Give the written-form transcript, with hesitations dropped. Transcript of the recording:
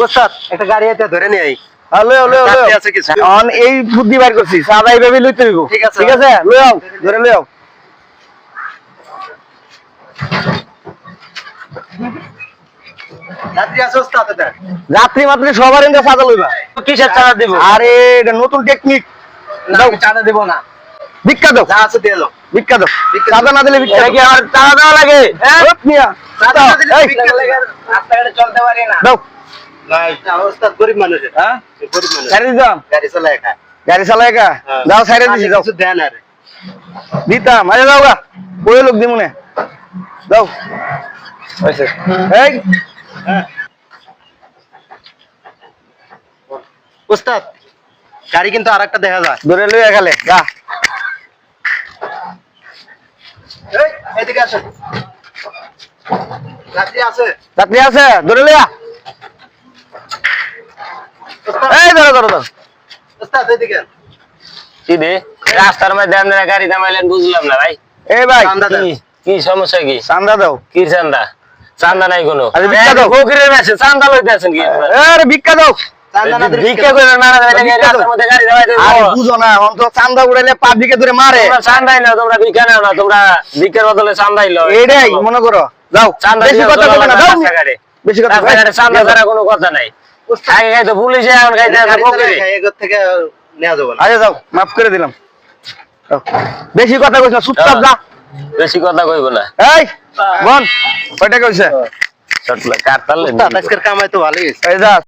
ওস্তাদ একটা গাড়ি এতে ধরে নিয়ে আই। হ্যালো হ্যালো চাকরি আছে কিছু? অন এই বুদ্ধি বাইর করছি সাদা এইভাবে লইতে হইব। ঠিক আছে। ঠিক আছে লই আও ধরে লই আও। যাত্রী আছে ওস্তাদ এটা? যাত্রী মাত্রী সবার এন্ড সাদা লইবা। কিসের চাঁদা দেব? আরে এটা নতুন টেকনিক। না আমি চাঁদা দেব না। ভিক্ষা দাও যা আছে দিয়ে দাও। ভিক্ষা দাও সাদা না দিলে ভিক্ষা এটা কি আমার চাঁদা দেওয়া লাগে? হ্যাঁ? ওপ মিয়া চাঁদা না দিলে এই, ভিক্ষা লাগে। রাস্তাঘাটে চলতে পারি না। দাও না ওস্তাদ গরিব মানুষ। হ্যাঁ গরিব মানুষ। গাড়ি দাও গাড়ি চালায় খায়। গাড়ি চালায় কা যাও সাইডে দিছি যাও কিছু দেন আরে। দিতাম আরে যাও গা কই লোক দিমুনে দাও হইছে এই ওস্তাদ গাড়ি কিন্তু আরেকটা দেখা যায়। ধরে লইয়া গেলে গা এই এদিকে আসেন। যাত্রী আছে? যাত্রী আছে ধরে লইয়া ওস্তাদ এই ধরো ধরো ধরো ওস্তাদ এদিকে। কি রে রাস্তার মধ্যে আপনারা গাড়ি থামাইলেন বুঝলাম না ভাই। এই ভাই চাঁদা দেন। কি কি সমস্যা কি? চান্দা দাও কি চান্দা? চান্দা নাই কোনো। আরে ভিক্ষা দাও। ফকিরের আছে চান্দা লইতে আছেন কি? আরে ভিক্ষা দাও চাঁদা না দিলে ভিক্ষা করে মারা যায় নাকি? ভিক্ষা দাও। রাস্তার মধ্যে গাড়ি থামাই দেবো। আরে বুঝো না অন তো চান্দা উড়াইলে পাবলিকে ধরে মারে তোমরা চান্দাই নাও, তোমরা ভিক্ষা নাও না, তোমরা ভিক্ষার বদলে চান্দাই লও। এইটাই মনে করো যাও চান্দা বেশি দিয়ে কথা চলা বলবে না লাগবে দাও রাস্তাঘাটে। বেশি কথা রাস্তাঘাটে চান্দা ছাড়া কোনো কথা নাই। আগে খাইতো পুলিশে, এখন খাইতে আছে গাড়ি ফকিরে। চালায় খায়, এগোর থেকে নেওয়া যাবে না। আরে যাও মাফ করে দিলাম যাও। বেশি কথা কইছ না চুপচাপ যা বেশি কথা কইব না। এই বল কয়টা কইছে চটলা কার তালে ওস্তাদ আজকের কামাই তো ভালোই হয়েছে। এই যা